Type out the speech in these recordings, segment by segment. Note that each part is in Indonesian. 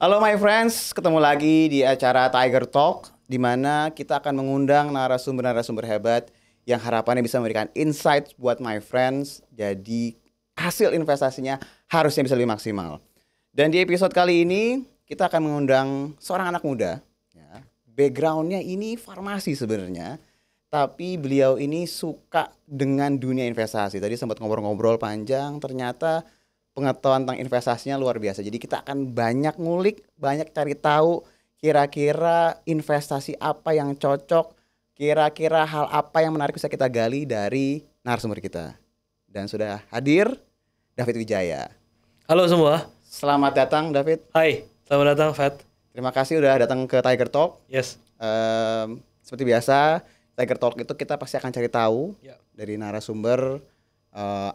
Halo my friends, ketemu lagi di acara Tiger Talk di mana kita akan mengundang narasumber-narasumber hebat yang harapannya bisa memberikan insight buat my friends. Jadi hasil investasinya harusnya bisa lebih maksimal. Dan di episode kali ini kita akan mengundang seorang anak muda. Ya. Backgroundnya ini farmasi sebenarnya, tapi beliau ini suka dengan dunia investasi. Tadi sempat ngobrol-ngobrol panjang, ternyata pengetahuan tentang investasinya luar biasa. Jadi kita akan banyak ngulik, banyak cari tahu kira-kira investasi apa yang cocok, kira-kira hal apa yang menarik bisa kita gali dari narasumber kita. Dan sudah hadir David Wijaya. Halo semua. Selamat datang David. Hai, selamat datang Fat. Terima kasih udah datang ke Tiger Talk. Yes. Seperti biasa, Tiger Talk itu kita pasti akan cari tahu dari narasumber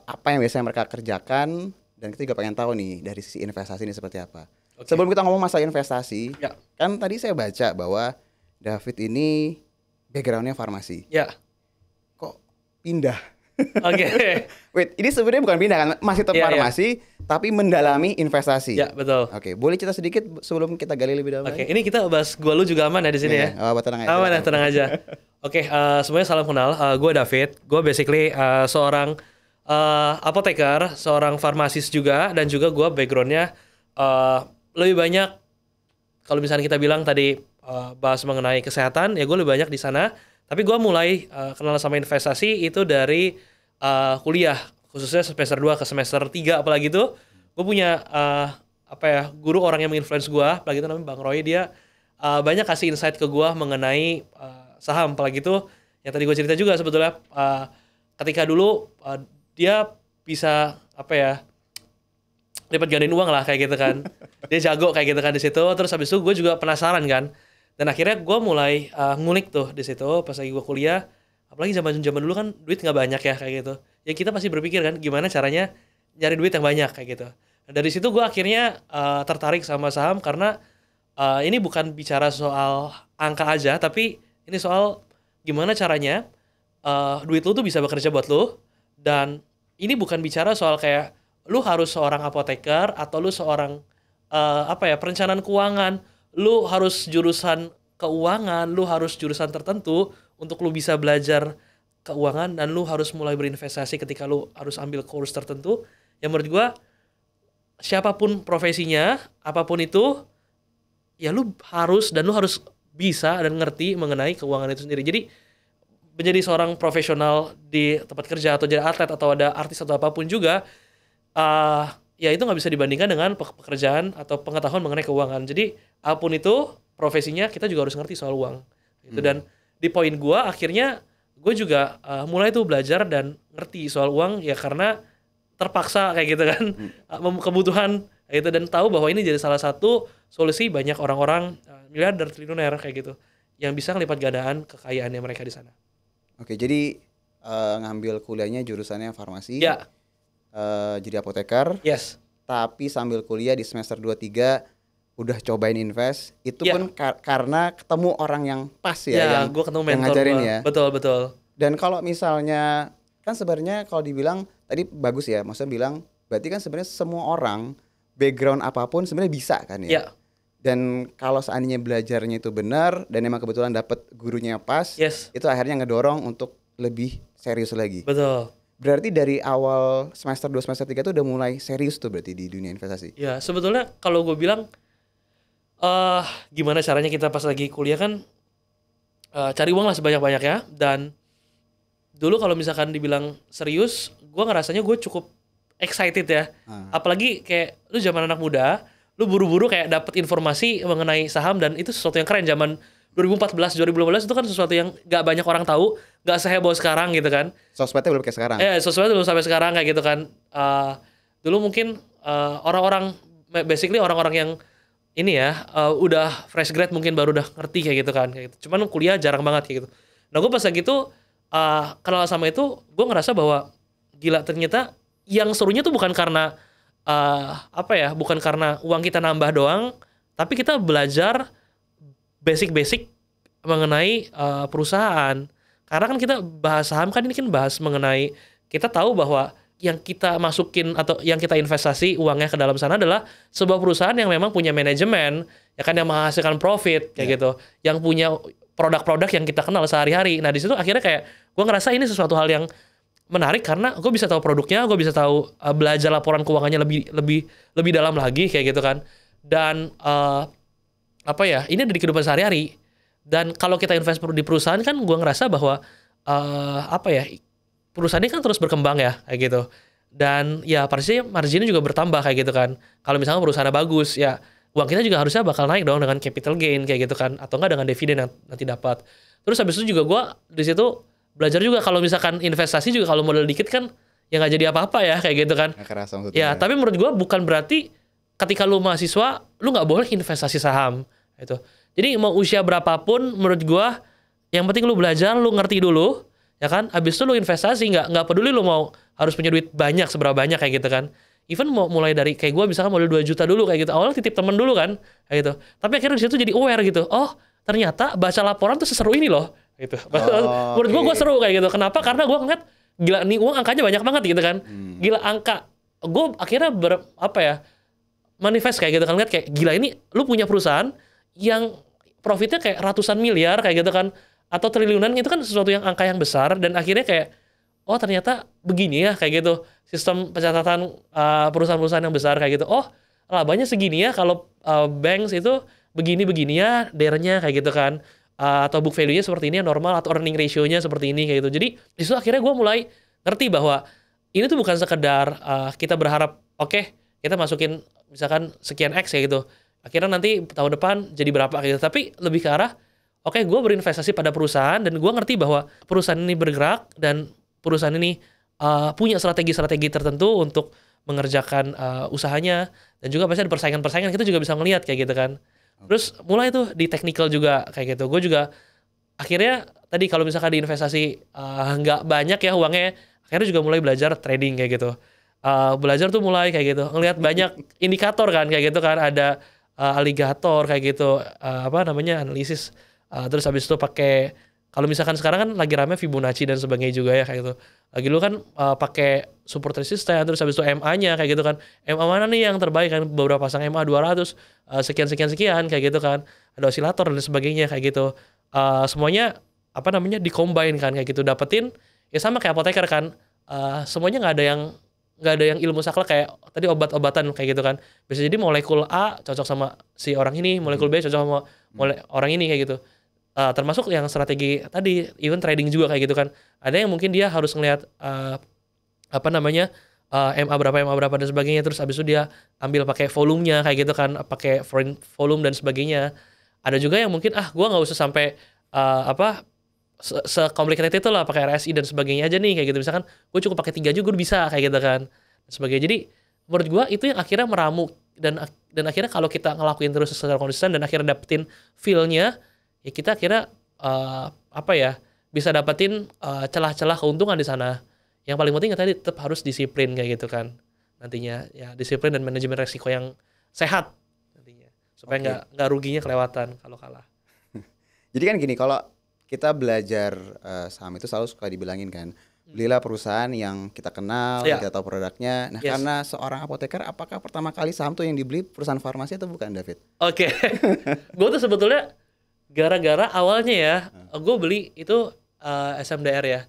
apa yang biasanya mereka kerjakan. Dan kita juga pengen tahu nih dari sisi investasi ini seperti apa. Okay. Sebelum kita ngomong masalah investasi, kan tadi saya baca bahwa David ini backgroundnya farmasi. Ya. Kok pindah? Oke. Wait, ini sebenarnya bukan pindah kan? Masih tetap farmasi, tapi mendalami investasi. Ya, betul. Oke, boleh cerita sedikit sebelum kita gali lebih dalam? Oke, ini kita bahas gua lu juga aman ya di sini ya. Oh, tenang aja. Aman ya, tenang aja. Oke, semuanya salam kenal. Gue David. Gue basically seorang apoteker, seorang farmasis juga, dan juga gue backgroundnya lebih banyak kalau misalnya kita bilang tadi bahas mengenai kesehatan, ya gue lebih banyak di sana. Tapi gue mulai kenal sama investasi itu dari kuliah, khususnya semester 2 ke semester 3 apalagi itu. Gue punya guru orang yang menginfluence gue, apalagi itu namanya Bang Roy. Dia banyak kasih insight ke gue mengenai saham, apalagi itu yang tadi gue cerita juga sebetulnya ketika dulu dia bisa lipat gandain uang lah kayak gitu kan. Dia jago kayak gitu kan di situ. Terus habis itu gue juga penasaran kan. Dan akhirnya gue mulai ngulik tuh di situ pas lagi gue kuliah. Apalagi zaman dulu kan duit nggak banyak ya kayak gitu. Ya kita pasti berpikir kan gimana caranya nyari duit yang banyak kayak gitu. Nah, dari situ gue akhirnya tertarik sama saham karena ini bukan bicara soal angka aja, tapi ini soal gimana caranya duit lu tuh bisa bekerja buat lu. Dan ini bukan bicara soal kayak lu harus seorang apoteker atau lu seorang perencanaan keuangan, lu harus jurusan keuangan, lu harus jurusan tertentu untuk lu bisa belajar keuangan, dan lu harus mulai berinvestasi ketika lu harus ambil course tertentu. Yang menurut gua siapapun profesinya, apapun itu, ya lu harus bisa dan ngerti mengenai keuangan itu sendiri. Jadi menjadi seorang profesional di tempat kerja atau jadi atlet atau ada artis atau apapun juga, ya itu nggak bisa dibandingkan dengan pekerjaan atau pengetahuan mengenai keuangan. Jadi apapun itu profesinya, kita juga harus ngerti soal uang. Gitu. Dan di poin gue akhirnya gue juga mulai tuh belajar dan ngerti soal uang ya karena terpaksa kayak gitu kan, kebutuhan gitu, dan tahu bahwa ini jadi salah satu solusi banyak orang-orang miliarder triliuner kayak gitu yang bisa ngelipat gandaan kekayaannya mereka di sana. Oke, jadi ngambil kuliahnya jurusannya farmasi. Ya. Jadi apoteker. Yes. Tapi sambil kuliah di semester 2-3 udah cobain invest. Itu pun karena ketemu orang yang pas ya, yang gue ketemu yang mentor ngajarin gua. ya. Betul. Dan kalau misalnya kan sebenarnya kalau dibilang tadi bagus ya, maksudnya bilang berarti kan sebenarnya semua orang background apapun sebenarnya bisa kan ya. Yeah. Dan kalau seandainya belajarnya itu benar dan emang kebetulan dapet gurunya pas, itu akhirnya ngedorong untuk lebih serius lagi. Betul. Berarti dari awal semester 2, semester 3 itu udah mulai serius tuh berarti di dunia investasi? Ya, sebetulnya kalau gue bilang gimana caranya kita pas lagi kuliah kan cari uang lah sebanyak-banyaknya. Dan dulu kalau misalkan dibilang serius, gue ngerasanya gue cukup excited ya. Apalagi kayak lu zaman anak muda, lu buru-buru kayak dapet informasi mengenai saham, dan itu sesuatu yang keren. Zaman 2014, 2015 itu kan sesuatu yang gak banyak orang tahu, gak seheboh sekarang gitu kan. Sosmednya belum kayak sekarang. Sosmednya belum sampai sekarang kayak gitu kan. Dulu mungkin orang-orang yang ini ya udah fresh grad mungkin baru udah ngerti kayak gitu kan. Kayak gitu. Cuman kuliah jarang banget kayak gitu. Nah gue pas lagi itu kenal sama itu, gue ngerasa bahwa gila, ternyata yang serunya tuh bukan karena bukan karena uang kita nambah doang, tapi kita belajar basic mengenai perusahaan. Karena kan kita bahas saham kan, ini kan bahas mengenai, kita tahu bahwa yang kita masukin atau yang kita investasi uangnya ke dalam sana adalah sebuah perusahaan yang memang punya manajemen, ya kan, yang menghasilkan profit kayak gitu, yang punya produk-produk yang kita kenal sehari-hari. Nah di situ akhirnya kayak gue ngerasa ini sesuatu hal yang menarik karena gue bisa tahu produknya, gue bisa tahu belajar laporan keuangannya lebih dalam lagi kayak gitu kan. Dan apa ya, ini ada di kehidupan sehari-hari. Dan kalau kita invest di perusahaan kan gue ngerasa bahwa apa ya, perusahaan ini kan terus berkembang ya kayak gitu. Dan ya pasti marginnya juga bertambah kayak gitu kan. Kalau misalnya perusahaannya bagus ya uang kita juga harusnya bakal naik dong dengan capital gain kayak gitu kan, atau enggak dengan dividen yang nanti dapat. Terus habis itu juga gue di situ belajar juga kalau misalkan investasi juga kalau modal dikit kan ya nggak jadi apa-apa ya kayak gitu kan. Nggak kerasa maksudnya. Ya tapi menurut gue bukan berarti ketika lu mahasiswa lu nggak boleh investasi saham itu. Jadi mau usia berapapun menurut gue yang penting lu belajar, lu ngerti dulu ya kan. Habis itu lu investasi, nggak peduli lu mau harus punya duit banyak seberapa banyak kayak gitu kan. Even mau mulai dari kayak gue misalkan modal 2 juta dulu kayak gitu. Awalnya titip temen dulu kan kayak gitu. Tapi akhirnya di situ jadi aware gitu. Oh, ternyata baca laporan tuh seseru ini loh gitu. Menurut gue seru kayak gitu. Kenapa? Karena gue ngeliat gila nih uang angkanya banyak banget gitu kan. Gila angka. Gue akhirnya manifest kayak gitu kan, lihat kayak gila ini lu punya perusahaan yang profitnya kayak ratusan miliar kayak gitu kan, atau triliunan, itu kan sesuatu yang angka yang besar. Dan akhirnya kayak oh ternyata begini ya kayak gitu sistem pencatatan perusahaan-perusahaan yang besar kayak gitu. Oh labanya segini ya kalau banks itu begini ya DER-nya kayak gitu kan, atau book value-nya seperti ini normal, atau earning ratio-nya seperti ini kayak gitu. Jadi disitu akhirnya gue mulai ngerti bahwa ini tuh bukan sekedar kita berharap oke, kita masukin misalkan sekian X kayak gitu, akhirnya nanti tahun depan jadi berapa kayak gitu. Tapi lebih ke arah oke, gue berinvestasi pada perusahaan dan gue ngerti bahwa perusahaan ini bergerak dan perusahaan ini punya strategi-strategi tertentu untuk mengerjakan usahanya, dan juga pasti ada persaingan-persaingan kita juga bisa melihat kayak gitu kan. Terus mulai tuh di technical juga kayak gitu. Gue juga akhirnya tadi kalau misalkan di investasi nggak banyak ya uangnya, akhirnya juga mulai belajar trading kayak gitu. Belajar tuh mulai kayak gitu, ngelihat banyak indikator kan kayak gitu kan, ada aligator kayak gitu, apa namanya, analisis. Terus habis itu pakai, kalau misalkan sekarang kan lagi rame Fibonacci dan sebagainya juga ya kayak gitu. Lagi dulu kan pakai support resistance, terus habis itu MA-nya kayak gitu kan. MA mana nih yang terbaik kan, beberapa pasang MA 200 sekian kayak gitu kan. Ada osilator dan sebagainya kayak gitu. Semuanya apa namanya di-combine kan kayak gitu, dapetin ya sama kayak apoteker kan. Semuanya nggak ada yang ilmu saklek kayak tadi obat-obatan kayak gitu kan. Bisa jadi molekul A cocok sama si orang ini, molekul B cocok sama orang ini kayak gitu. Termasuk yang strategi tadi, even trading juga kayak gitu kan. Ada yang mungkin dia harus ngelihat apa namanya MA berapa dan sebagainya, terus abis itu dia ambil pakai volumenya kayak gitu kan, pakai foreign volume dan sebagainya. Ada juga yang mungkin gua nggak usah sampai se-complicated itu lah, pakai RSI dan sebagainya aja nih kayak gitu. Misalkan gue cukup pakai 3 juga bisa kayak gitu kan dan sebagainya. Jadi menurut gue itu yang akhirnya meramu, dan akhirnya kalau kita ngelakuin terus secara konsisten dan akhirnya dapetin feel-nya, ya kita akhirnya bisa dapetin celah-celah keuntungan di sana. Yang paling penting tadi tetap harus disiplin kayak gitu kan nantinya, ya disiplin dan manajemen resiko yang sehat nantinya, supaya nggak ruginya kelewatan kalau kalah. Jadi kan gini, kalau kita belajar saham itu selalu suka dibilangin kan, belilah perusahaan yang kita kenal, kita tahu produknya. Nah, karena seorang apoteker, apakah pertama kali saham tuh yang dibeli perusahaan farmasi atau bukan, David? Oke. Gue tuh sebetulnya gara-gara awalnya ya, gue beli itu SMDR ya.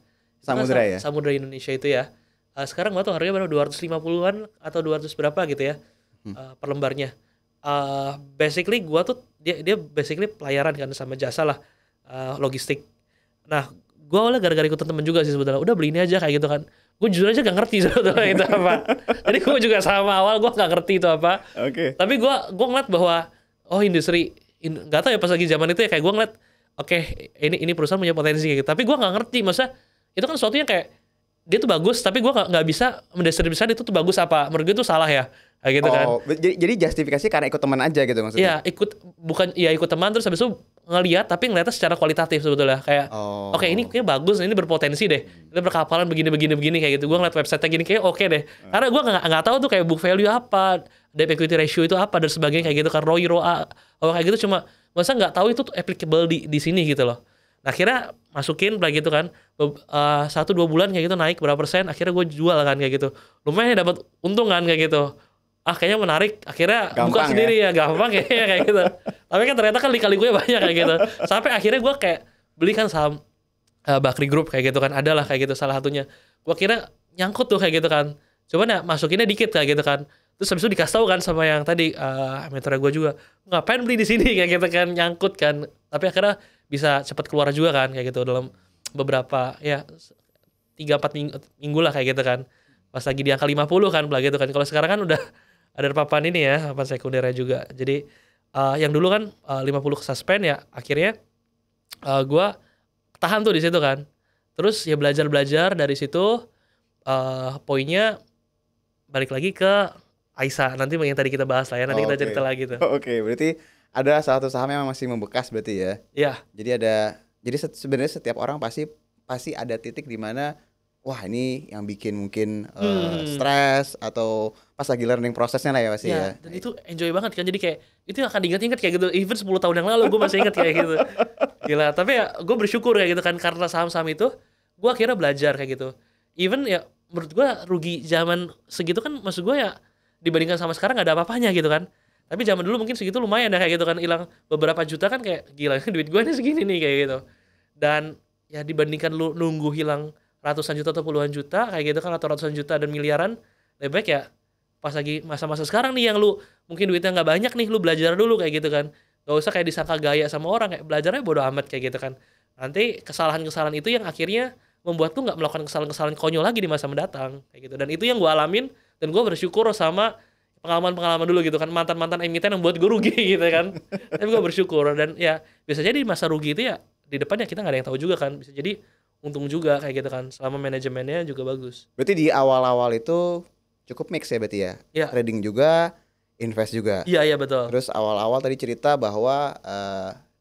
Samudra ya? Samudra Indonesia itu ya. Sekarang gue tuh harganya berapa, 250-an atau 200 berapa gitu ya per lembarnya. Basically gue tuh, dia basically pelayaran kan sama jasa lah. Logistik. Nah, gue awalnya gara-gara ikutan temen juga sih sebetulnya. Udah beli ini aja kayak gitu kan. Gue jujur aja gak ngerti sebetulnya itu apa. Jadi gue juga sama awal gue gak ngerti itu apa. Tapi gue ngeliat bahwa industri gak tau ya, pas lagi zaman itu ya kayak gue ngeliat ini perusahaan punya potensi kayak gitu. Tapi gue gak ngerti, maksudnya itu kan sesuatu yang kayak dia tuh bagus, tapi gue gak bisa mendistribusikan itu tuh bagus apa. Menurut gue itu salah ya. Kayak gitu kan. Jadi justifikasi karena ikut teman aja gitu maksudnya? Iya, ikut teman, terus habis itu ngelihat, tapi ngeliatnya secara kualitatif sebetulnya. Kayak, ini kayak bagus, ini berpotensi deh. Ini berkapalan begini kayak gitu. Gue ngeliat website-nya gini, kayak oke deh. Karena gue nggak tahu tuh kayak book value apa, debt equity ratio itu apa, dan sebagainya kayak gitu kan. ROI, ROA, kayak gitu. Cuma, masa nggak tahu itu tuh applicable di sini gitu loh. Nah akhirnya masukin kayak gitu kan, 1-2 bulan kayak gitu naik berapa persen, akhirnya gue jual kan kayak gitu, lumayan ya dapat untung kan kayak gitu. Kayaknya menarik, akhirnya buka Gampang sendiri ya, gampang kayaknya kayak gitu. Tapi kan ternyata kan lika-liku gue banyak kayak gitu. Sampai akhirnya gue kayak beli kan saham Bakri Group kayak gitu kan, ada lah kayak gitu salah satunya. Gue kira nyangkut tuh kayak gitu kan. Cuman ya masukinnya dikit kayak gitu kan. Terus habis itu dikasih tahu kan sama yang tadi mentor gue juga, ngapain beli di sini kayak gitu kan, nyangkut kan. Tapi akhirnya bisa cepat keluar juga kan kayak gitu dalam beberapa ya 3-4 minggu lah kayak gitu kan. Pas lagi di angka 50 kan begitu kan. Kalau sekarang kan udah ada papan ini ya, papan sekundernya juga. Jadi yang dulu kan 50 ke suspend ya, akhirnya gue tahan tuh di situ kan. Terus ya belajar dari situ, poinnya balik lagi ke Aisyah, nanti yang tadi kita bahas lah ya, nanti kita cerita lagi tuh. Oke, berarti ada satu saham yang masih membekas berarti ya. Iya. Jadi sebenarnya setiap orang pasti ada titik di mana wah ini yang bikin mungkin stres atau pas lagi learning prosesnya lah ya pasti ya. Dan itu enjoy banget kan, jadi kayak itu akan diingat-ingat kayak gitu, even 10 tahun yang lalu gue masih ingat kayak gitu. Gila, tapi ya gue bersyukur kayak gitu kan, karena saham-saham itu gue akhirnya belajar kayak gitu. Even ya menurut gue rugi zaman segitu kan, maksud gue ya dibandingkan sama sekarang gak ada apa-apanya gitu kan. Tapi zaman dulu mungkin segitu lumayan ya kayak gitu kan, hilang beberapa juta kan kayak gila duit gue ini segini nih kayak gitu. Dan ya dibandingkan lu nunggu hilang ratusan juta atau puluhan juta kayak gitu kan, atau ratusan juta dan miliaran, lebih baik ya pas lagi masa-masa sekarang nih yang lu mungkin duitnya nggak banyak nih, lu belajar dulu kayak gitu kan. Gak usah kayak disangka gaya sama orang, kayak belajarnya bodo amat kayak gitu kan. Nanti kesalahan-kesalahan itu yang akhirnya membuat lu nggak melakukan kesalahan-kesalahan konyol lagi di masa mendatang kayak gitu. Dan itu yang gue alamin, dan gue bersyukur sama pengalaman-pengalaman dulu gitu kan, mantan-mantan emiten yang buat gue rugi gitu kan. Tapi gue bersyukur, dan ya bisa jadi di masa rugi itu ya di depannya kita nggak ada yang tahu juga kan, bisa jadi untung juga kayak gitu kan, selama manajemennya juga bagus. Berarti di awal-awal itu cukup mix ya berarti ya. Iya. Trading juga, invest juga. Iya betul. Terus awal-awal tadi cerita bahwa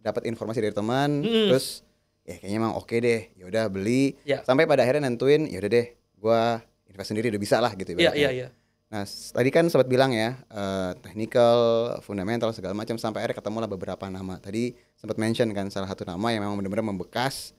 dapat informasi dari teman, terus ya kayaknya emang oke deh, yaudah beli. Ya. Sampai pada akhirnya nentuin yaudah deh, gua invest sendiri udah bisa lah gitu. Iya. Nah tadi kan sempat bilang ya, technical, fundamental segala macam, sampai akhirnya ketemu lah beberapa nama. Tadi sempat mention kan salah satu nama yang memang benar-benar membekas.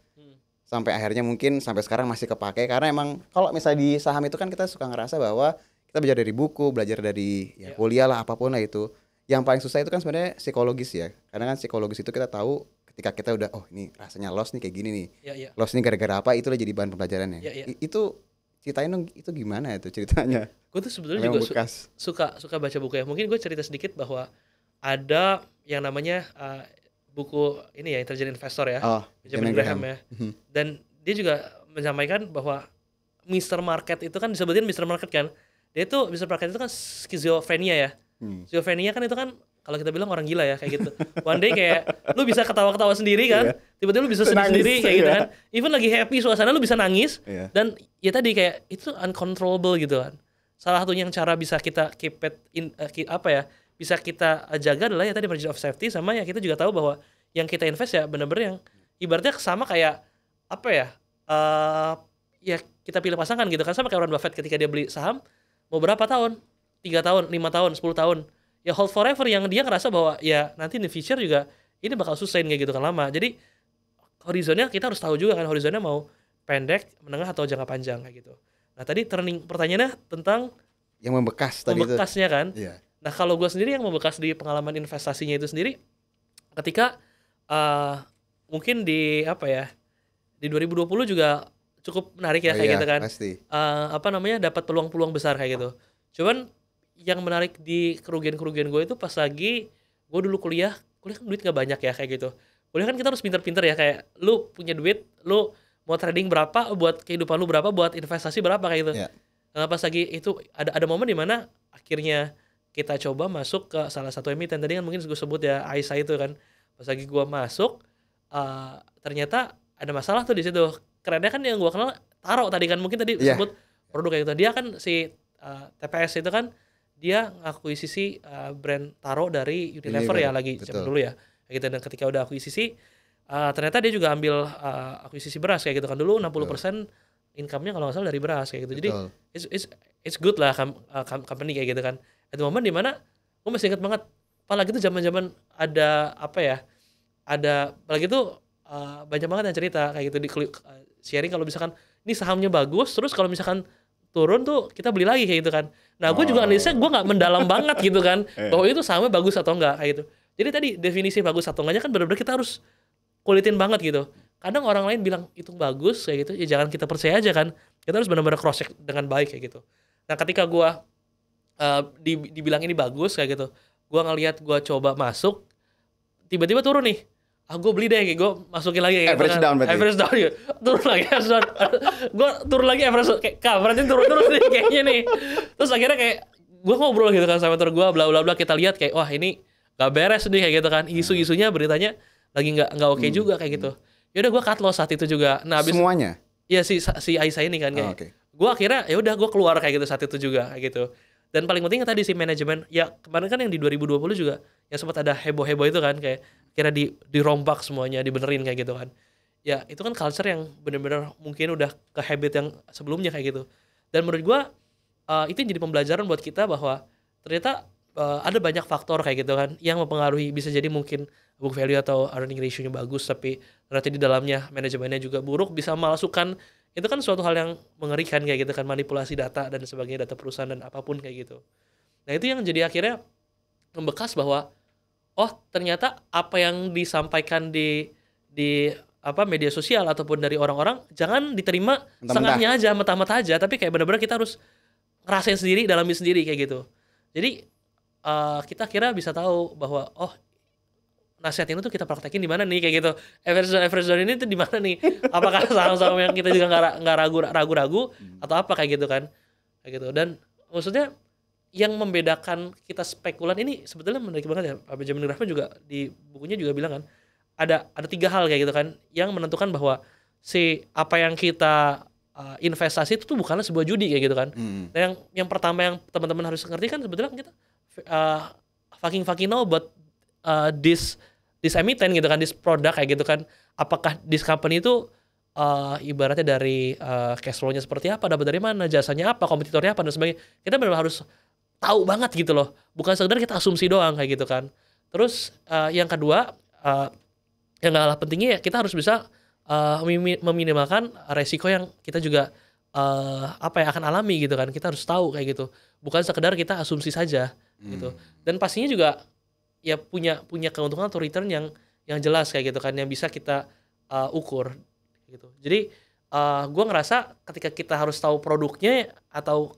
Sampai akhirnya mungkin sampai sekarang masih kepake, karena emang kalau misalnya di saham itu kan kita suka ngerasa bahwa kita belajar dari buku, belajar dari kuliah lah, apapun lah itu. Yang paling susah itu kan sebenarnya psikologis ya. Karena kan psikologis itu kita tahu ketika kita udah ini rasanya loss nih kayak gini nih. Iya. Loss nih gara-gara apa, itulah jadi bahan pembelajarannya. Itu ceritain dong, itu gimana itu ceritanya? Gue tuh sebetulnya juga suka baca buku ya. Mungkin gue cerita sedikit bahwa ada yang namanya buku ini ya, Intelligent Investor ya, Benjamin Graham ya. Dan dia juga menyampaikan bahwa Mr. Market itu kan disebutin Mr. Market kan. Dia itu Mr. Market itu kan skizofrenia ya. Skizofrenia kan itu kan kalau kita bilang orang gila ya kayak gitu. One day kayak lu bisa ketawa-ketawa sendiri kan, tiba-tiba lu bisa sedih sendiri kayak gitu kan. Even lagi happy suasana lu bisa nangis. Dan ya tadi kayak itu uncontrollable gitu kan. Salah satu yang cara bisa kita keep it in, bisa kita jaga adalah ya tadi margin of safety, sama ya kita juga tahu bahwa yang kita invest ya benar-benar yang ibaratnya sama kayak ya kita pilih pasangan gitu kan, sama kayak Warren Buffett ketika dia beli saham mau berapa tahun, 3 tahun, 5 tahun, 10 tahun, ya hold forever, yang dia ngerasa bahwa ya nanti in the future juga ini bakal sustain kayak gitu kan lama. Jadi horizonnya kita harus tahu juga kan, horizonnya mau pendek, menengah atau jangka panjang kayak gitu. Nah tadi pertanyaannya tentang yang membekasnya itu kan. Nah kalau gue sendiri yang membekas di pengalaman investasinya itu sendiri, ketika mungkin di di 2020 juga cukup menarik ya kayak gitu kan. Pasti. Dapat peluang-peluang besar kayak gitu. Cuman yang menarik di kerugian-kerugian gue itu pas lagi gue dulu kuliah kan duit gak banyak ya kayak gitu. Kuliah kan kita harus pinter-pinter ya, kayak lu punya duit, lu mau trading berapa buat kehidupan lu, berapa buat investasi berapa kayak gitu. Nah, pas lagi itu ada momen di mana akhirnya kita coba masuk ke salah satu emiten. Tadi kan mungkin gue sebut ya Aisyah itu kan. Pas lagi gue masuk, ternyata ada masalah tuh di situ. Kerennya kan yang gue kenal Taro tadi kan, mungkin tadi disebut produk kayak gitu. Dia kan si TPS itu kan dia ngakuisisi brand Taro dari Unilever ya lagi zaman dulu ya. Kayak gitu. Dan ketika udah akuisisi, ternyata dia juga ambil akuisisi beras kayak gitu kan. Dulu 60% income-nya kalau nggak salah dari beras kayak gitu. Jadi it's good lah company kayak gitu kan. Ada momen di mana gue masih ingat banget, apalagi itu zaman-zaman ada apalagi itu banyak banget yang cerita kayak gitu sharing kalau misalkan ini sahamnya bagus, terus kalau misalkan turun tuh kita beli lagi kayak gitu kan. Nah gue juga analisnya gue nggak mendalam banget gitu kan bahwa itu sahamnya bagus atau enggak kayak gitu. Jadi tadi definisi bagus atau enggaknya kan benar-benar kita harus kulitin banget gitu. Kadang orang lain bilang itu bagus kayak gitu, ya jangan kita percaya aja kan. Kita harus benar-benar cross check dengan baik kayak gitu. Nah ketika gue dibilang ini bagus kayak gitu, gue ngelihat gue coba masuk, tiba-tiba turun nih. Gue beli deh, gue masukin lagi kayak average gitu kan. down berarti. Average down ya. Turun lagi average down. Gue turun lagi average down. Kayak berarti turun nih kayaknya nih. Terus akhirnya kayak gue ngobrol gitu kan sama mentor gue, bla bla bla, kita lihat kayak wah ini gak beres nih kayak gitu kan. Isu-isunya beritanya lagi nggak oke juga kayak gitu. Ya udah gue cut loss saat itu juga. Nah, abis Semuanya? Iya si Aisyah ini kan kayak. Okay. Gue akhirnya ya udah gue keluar kayak gitu saat itu juga kayak gitu. Dan paling penting tadi si manajemen, ya kemarin kan yang di 2020 juga yang sempat ada heboh-heboh itu kan kayak kira dirombak semuanya, dibenerin kayak gitu kan. Ya itu kan culture yang benar-benar mungkin udah ke habit yang sebelumnya kayak gitu. Dan menurut gua itu jadi pembelajaran buat kita bahwa ternyata ada banyak faktor kayak gitu kan yang mempengaruhi, bisa jadi mungkin book value atau earning ratio-nya bagus tapi ternyata di dalamnya manajemennya juga buruk, bisa memasukkan. Itu kan suatu hal yang mengerikan kayak gitu kan, manipulasi data dan sebagainya, data perusahaan dan apapun kayak gitu. Nah itu yang jadi akhirnya membekas bahwa oh ternyata apa yang disampaikan di media sosial ataupun dari orang-orang jangan diterima setengahnya aja, mentah-mentah aja, tapi kayak benar-benar kita harus ngerasain sendiri, dalamin sendiri kayak gitu. Jadi kita kira bisa tahu bahwa oh nasihat ini tuh kita praktekin di mana nih kayak gitu. Average down ini tuh di mana nih? Apakah saham-saham yang kita juga nggak ragu-ragu atau apa kayak gitu kan? Kayak gitu. Dan maksudnya yang membedakan kita spekulan ini sebetulnya menarik banget ya. Pak Benjamin Graham juga di bukunya juga bilang kan ada 3 hal kayak gitu kan yang menentukan bahwa si apa yang kita investasi itu tuh bukanlah sebuah judi kayak gitu kan. Nah, yang pertama yang teman-teman harus ngerti kan sebetulnya kita fucking know about this emiten gitu kan, this product kayak gitu kan, apakah this company itu ibaratnya dari cash flow-nya seperti apa, dapat dari mana, jasanya apa, kompetitornya apa dan sebagainya. Kita benar-benar harus tahu banget gitu loh, bukan sekedar kita asumsi doang kayak gitu kan. Terus yang kedua yang gak kalah pentingnya ya kita harus bisa meminimalkan resiko yang kita juga akan alami gitu kan. Kita harus tahu kayak gitu, bukan sekedar kita asumsi saja gitu. Dan pastinya juga ya punya keuntungan atau return yang jelas kayak gitu kan, yang bisa kita ukur gitu. Jadi gue ngerasa ketika kita harus tahu produknya atau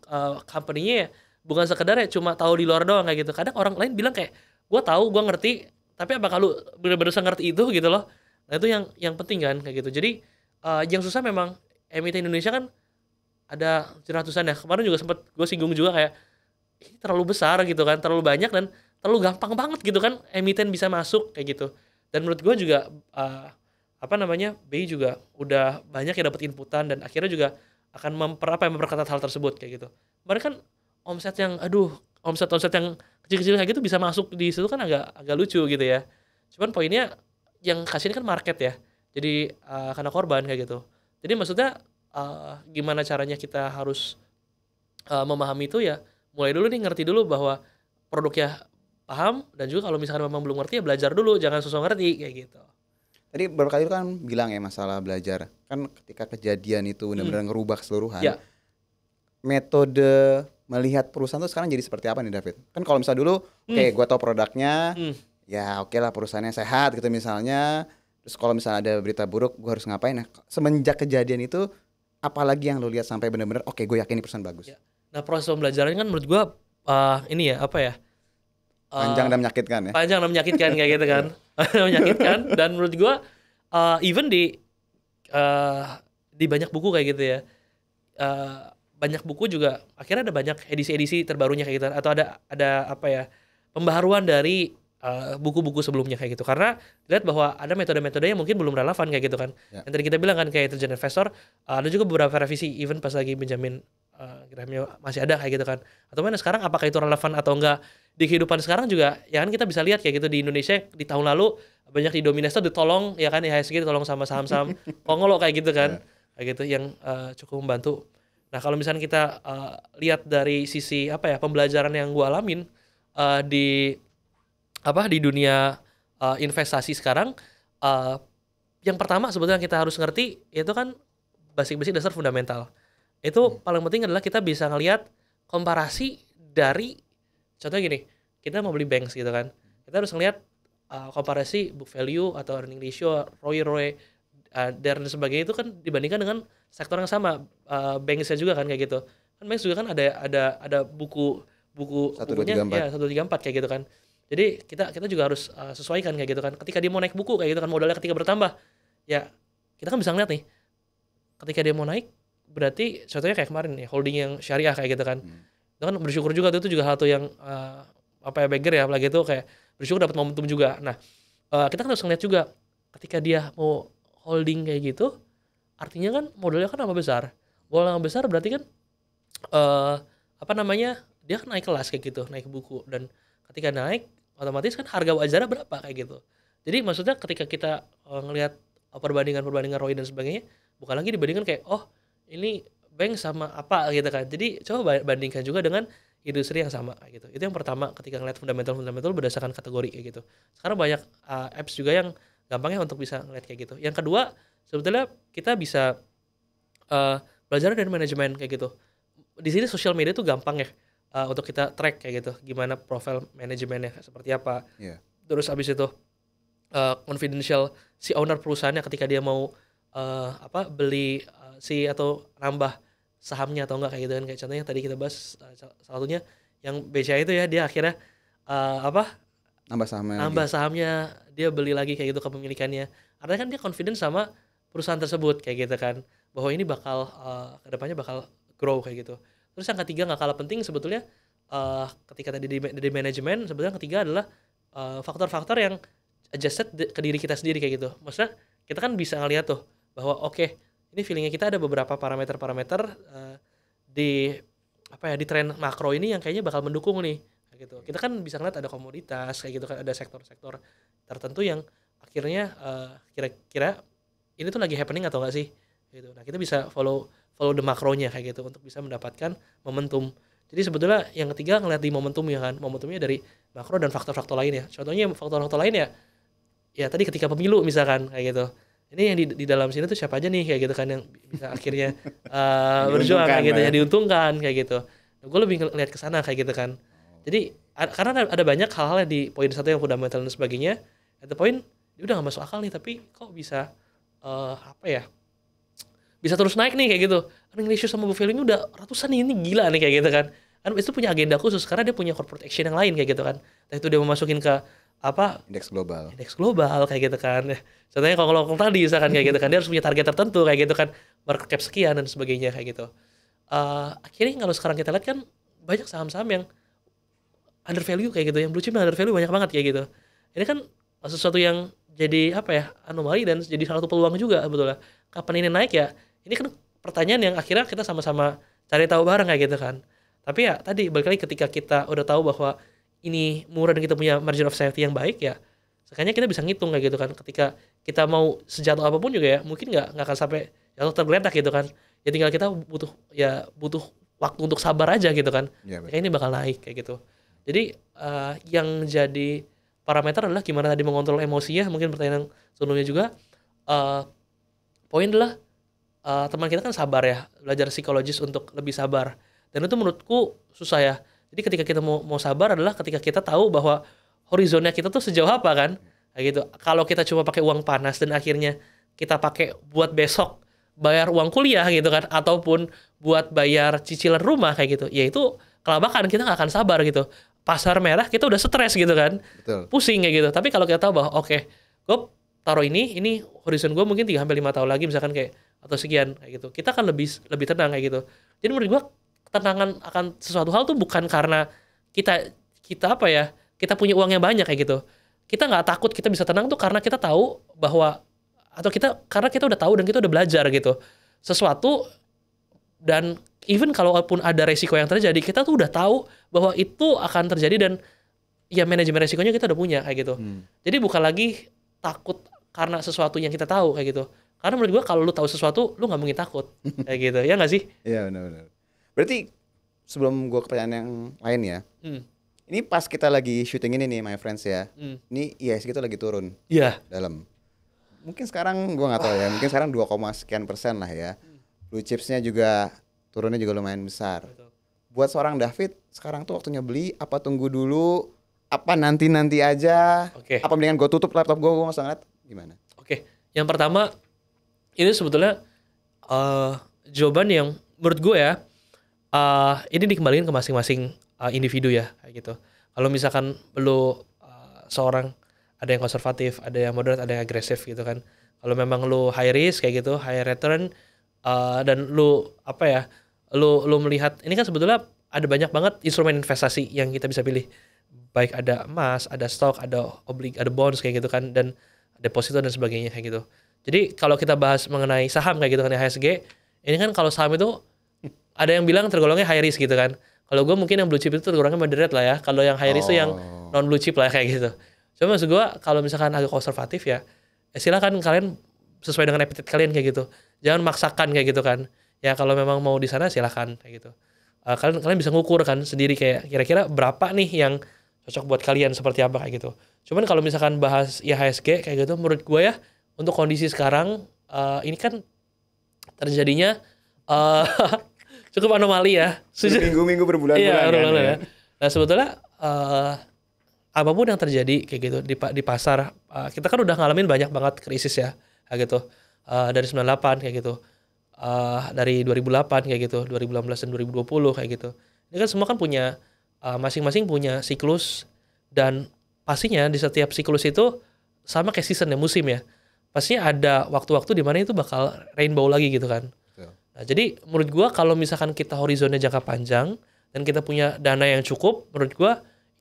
company-nya ya, bukan sekedar ya cuma tahu di luar doang kayak gitu. Kadang orang lain bilang kayak gue tahu, gue ngerti, tapi apakah lu benar-benar ngerti itu gitu loh. Nah itu yang penting kan kayak gitu. Jadi yang susah memang emiten Indonesia kan ada ratusan ya. Kemarin juga sempat gue singgung juga kayak ini terlalu besar gitu kan, terlalu banyak dan terlalu gampang banget gitu kan emiten bisa masuk kayak gitu. Dan menurut gue juga BI juga udah banyak yang dapat inputan dan akhirnya juga akan memperketat hal tersebut kayak gitu. Kemarin kan omset yang yang kecil-kecil kayak gitu bisa masuk di situ kan agak lucu gitu ya. Cuman poinnya yang kasih ini kan market ya. Jadi karena korban kayak gitu. Jadi maksudnya gimana caranya kita harus memahami itu ya, mulai dulu nih, ngerti dulu bahwa produknya paham, dan juga kalau misalkan memang belum ngerti ya belajar dulu, jangan sosok ngerti kayak gitu. Tadi beberapa kali kan bilang ya masalah belajar. Kan ketika kejadian itu benar-benar ngerubah keseluruhan. Ya. Metode melihat perusahaan tuh sekarang jadi seperti apa nih David? Kan kalau misalnya dulu oke, gue tau produknya, ya oke lah perusahaannya sehat gitu misalnya. Terus kalau misalnya ada berita buruk, gue harus ngapain? Nah, semenjak kejadian itu, apalagi yang lo lihat sampai benar-benar oke, gue yakin ini perusahaan bagus. Ya. Nah proses pembelajaran kan menurut gue ini ya apa ya? Panjang dan menyakitkan ya. Panjang dan menyakitkan kayak gitu kan. Menyakitkan, dan menurut gue even di banyak buku kayak gitu ya. Banyak buku juga akhirnya ada banyak edisi-edisi terbarunya kayak gitu, atau ada apa ya, pembaharuan dari buku-buku sebelumnya kayak gitu, karena lihat bahwa ada metode-metode yang mungkin belum relevan kayak gitu kan. Yang tadi kita bilang kan kayak Intelligent Investor, ada juga beberapa revisi even pas lagi Benjamin Graham masih ada kayak gitu kan. Atau mana sekarang apakah itu relevan atau enggak di kehidupan sekarang juga ya kan, kita bisa lihat kayak gitu di Indonesia di tahun lalu banyak di Dominesta ditolong ya kan, IHSG ditolong sama saham-saham Kongolo kayak gitu kan. Kayak gitu yang cukup membantu. Nah kalau misalnya kita lihat dari sisi apa ya, pembelajaran yang gue alamin di dunia investasi sekarang, yang pertama sebetulnya kita harus ngerti itu kan basic-basic dasar fundamental. Itu paling penting adalah kita bisa ngelihat komparasi dari, contohnya gini, kita mau beli banks gitu kan, kita harus ngelihat komparasi book value atau earning ratio, ROE, dan sebagainya itu kan dibandingkan dengan sektor yang sama, banksnya juga kan kayak gitu. Kan banks juga kan ada bukunya 1234. ya 1234 kayak gitu kan. Jadi kita juga harus sesuaikan kayak gitu kan. Ketika dia mau naik buku kayak gitu kan, modalnya ketika bertambah, ya kita kan bisa ngeliat nih, ketika dia mau naik berarti contohnya kayak kemarin nih holding yang syariah kayak gitu kan. Itu kan bersyukur juga tuh, itu juga hal tuh yang beggar ya, apalagi itu kayak bersyukur dapat momentum juga. Nah, kita kan harus ngeliat juga ketika dia mau holding kayak gitu, artinya kan modalnya kan nambah besar. Modal nambah besar berarti kan dia kan naik kelas kayak gitu, naik buku, dan ketika naik otomatis kan harga wajarnya berapa kayak gitu. Jadi maksudnya ketika kita ngelihat perbandingan ROI dan sebagainya, bukan lagi dibandingkan kayak ini bank sama apa gitu kan. Jadi coba bandingkan juga dengan industri yang sama kayak gitu. Itu yang pertama ketika ngelihat fundamental berdasarkan kategori kayak gitu. Sekarang banyak apps juga yang gampangnya untuk bisa ngelihat kayak gitu. Yang kedua, sebetulnya kita bisa belajar dari manajemen kayak gitu. Di sini sosial media tuh gampang ya untuk kita track kayak gitu. Gimana profil manajemennya seperti apa. Yeah. Terus abis itu confidential si owner perusahaannya ketika dia mau beli atau nambah sahamnya atau enggak kayak gitu kan, kayak contohnya tadi kita bahas salah satunya yang BCA itu ya, dia akhirnya nambah sahamnya, dia beli lagi kayak gitu kepemilikannya. Artinya kan dia confident sama perusahaan tersebut kayak gitu kan, bahwa ini bakal kedepannya bakal grow kayak gitu. Terus yang ketiga nggak kalah penting sebetulnya, ketika tadi di manajemen, sebetulnya yang ketiga adalah faktor-faktor yang adjusted ke diri kita sendiri kayak gitu. Maksudnya kita kan bisa ngeliat tuh bahwa ini feelingnya kita ada beberapa parameter di tren makro ini yang kayaknya bakal mendukung nih kayak gitu. Kita kan bisa ngeliat ada komoditas kayak gitu kan, ada sektor-sektor tertentu yang akhirnya kira-kira ini tuh lagi happening atau enggak sih gitu. Nah, kita bisa follow the makronya kayak gitu untuk bisa mendapatkan momentum. Jadi sebetulnya yang ketiga ngeliat di momentumnya kan. Momentumnya dari makro dan faktor-faktor lainnya. Contohnya faktor-faktor lainnya ya tadi ketika pemilu misalkan kayak gitu. Ini yang di dalam sini tuh siapa aja nih kayak gitu kan yang bisa akhirnya berjuang kayak gitu, yang diuntungkan kayak gitu. Nah, gue lebih ngeliat ke sana kayak gitu kan. Jadi karena ada banyak hal-hal yang di poin satu yang fundamental dan sebagainya. At the point dia udah gak masuk akal nih, tapi kok bisa bisa terus naik nih kayak gitu. Earning ratio sama book value-nya udah ratusan nih, ini gila nih kayak gitu kan. Kan itu punya agenda khusus karena dia punya corporate action yang lain kayak gitu kan. Nah, itu dia memasukin ke indeks global kayak gitu kan. Contohnya kalau tadi misalkan kayak gitu kan, dia harus punya target tertentu kayak gitu kan, market cap sekian dan sebagainya kayak gitu. Akhirnya kalau sekarang kita lihat kan banyak saham-saham yang under value kayak gitu, yang blue chip under value banyak banget kayak gitu. Ini kan sesuatu yang jadi anomali dan jadi salah satu peluang juga sebetulnya. Kapan ini naik ya? Ini kan pertanyaan yang akhirnya kita sama-sama cari tahu bareng kayak gitu kan. Tapi ya tadi balik lagi, ketika kita udah tahu bahwa ini murah dan kita punya margin of safety yang baik ya, sekalinya kita bisa ngitung kayak gitu kan. Ketika kita mau sejatuh apapun juga ya mungkin nggak akan sampai jatuh tergeletak gitu kan. Ya tinggal kita butuh waktu untuk sabar aja gitu kan. Ya, kayak ini bakal naik kayak gitu. Jadi yang jadi parameter adalah gimana tadi mengontrol emosinya. Mungkin pertanyaan sebelumnya juga, poin adalah teman kita kan sabar ya, belajar psikologis untuk lebih sabar. Dan itu menurutku susah ya. Jadi ketika kita mau sabar adalah ketika kita tahu bahwa horizonnya kita tuh sejauh apa kan, kayak gitu. Kalau kita cuma pakai uang panas dan akhirnya kita pakai buat besok bayar uang kuliah gitu kan, ataupun buat bayar cicilan rumah kayak gitu, ya itu kelabakan, kita nggak akan sabar gitu. Pasar merah kita udah stres gitu kan. Betul. Pusing kayak gitu. Tapi kalau kita tahu bahwa gue taruh ini horizon gue mungkin 3-5 tahun lagi misalkan kayak, atau sekian kayak gitu, kita kan lebih tenang kayak gitu. Jadi menurut gue ketenangan akan sesuatu hal tuh bukan karena kita punya uang yang banyak kayak gitu. Kita nggak takut kita bisa tenang tuh karena kita tahu bahwa, karena kita udah tahu dan kita udah belajar gitu sesuatu, dan even kalaupun ada resiko yang terjadi, kita tuh udah tahu bahwa itu akan terjadi dan ya manajemen resikonya kita udah punya kayak gitu. Jadi bukan lagi takut karena sesuatu yang kita tahu kayak gitu. Karena menurut gua kalau lu tahu sesuatu, lu nggak mungkin takut kayak gitu, ya nggak sih? Iya, benar. Berarti sebelum gua ke pertanyaan yang lain ya, ini pas kita lagi syuting ini nih, my friends ya, ini IHSG itu lagi turun, Iya. dalam. mungkin sekarang gue nggak tahu ya, mungkin sekarang 2, sekian% lah ya. Blue chipsnya juga turunnya juga lumayan besar. Betul. Buat seorang David, sekarang tuh waktunya beli, apa tunggu dulu, apa nanti aja, Oke. apa mendingan gue tutup laptop gue nggak usah ngeliat, gimana? Oke, yang pertama ini sebetulnya jawaban yang menurut gue ya, ini dikembalikan ke masing-masing individu ya kayak gitu. Kalau misalkan lu seorang ada yang konservatif, ada yang moderate, ada yang agresif gitu kan. Kalau memang lu high risk kayak gitu, high return, dan lu apa ya, lu melihat ini kan sebetulnya ada banyak banget instrumen investasi yang kita bisa pilih. Baik ada emas, ada stok, ada ada bonds kayak gitu kan, dan deposito dan sebagainya kayak gitu. Jadi kalau kita bahas mengenai saham kayak gitu kan ya, HSG, ini kan kalau saham itu ada yang bilang tergolongnya high risk gitu kan. Kalau gue mungkin yang blue chip itu tergolongnya moderate lah ya. Kalau yang high risk itu yang non blue chip lah kayak gitu. Cuma maksud gue kalau misalkan agak konservatif ya silakan kalian sesuai dengan appetite kalian kayak gitu. Jangan maksakan kayak gitu kan. Ya kalau memang mau di sana silakan kayak gitu. Kalian bisa ngukur kan sendiri kayak kira-kira berapa nih yang cocok buat kalian seperti apa kayak gitu. Cuman kalau misalkan bahas IHSG kayak gitu menurut gue ya untuk kondisi sekarang ini kan terjadinya cukup anomali ya. Minggu-minggu berbulan-bulan Iya, kan ya. Nah sebetulnya apapun yang terjadi kayak gitu di pasar, kita kan udah ngalamin banyak banget krisis ya kayak gitu. Dari 98 kayak gitu. Dari 2008 kayak gitu, 2018 dan 2020 kayak gitu. Ini kan semua kan punya masing-masing punya siklus, dan pastinya di setiap siklus itu sama kayak season ya, musim ya. Pastinya ada waktu-waktu di mana itu bakal rainbow lagi gitu kan. Nah, jadi menurut gua kalau misalkan kita horizonnya jangka panjang dan kita punya dana yang cukup, menurut gua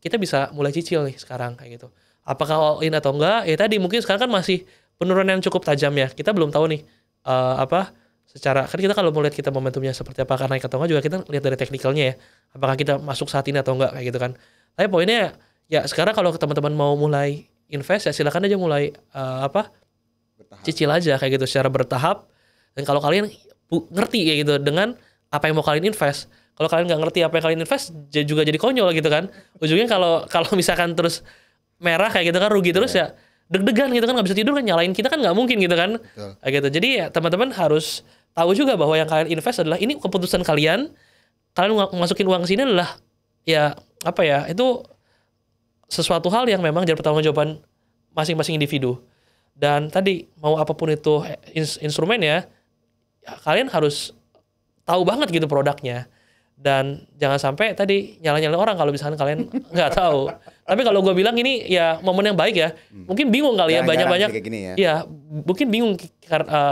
kita bisa mulai cicil nih sekarang kayak gitu. Apakah all in atau enggak? Ya tadi mungkin sekarang kan masih penurunan yang cukup tajam ya. Kita belum tahu nih secara kan kita kalau mau lihat kita momentumnya seperti apa karena naik atau enggak juga kita lihat dari teknikalnya ya. Apakah kita masuk saat ini atau enggak kayak gitu kan. Tapi poinnya ya sekarang kalau teman-teman mau mulai invest ya silakan aja mulai Bertahap. cicil aja kayak gitu secara bertahap. Dan kalau kalian ngerti kayak gitu dengan apa yang mau kalian invest. Kalau kalian nggak ngerti apa yang kalian invest juga jadi konyol gitu kan. Ujungnya kalau misalkan terus merah kayak gitu kan rugi terus ya deg-degan gitu kan, nggak bisa tidur kan, nyalain kita kan nggak mungkin gitu kan. Kayak gitu. Jadi ya teman-teman harus tahu juga bahwa yang kalian invest adalah ini keputusan kalian. Kalian masukin uang ke sini adalah ya itu sesuatu hal yang memang jadi pertanggungjawaban masing-masing individu. Dan tadi mau apapun itu instrumen ya kalian harus tahu banget gitu produknya, dan jangan sampai tadi nyala-nyala orang kalau misalkan kalian nggak tahu. Tapi kalau gue bilang ini ya momen yang baik ya, mungkin bingung kali ya banyak-banyak ya mungkin bingung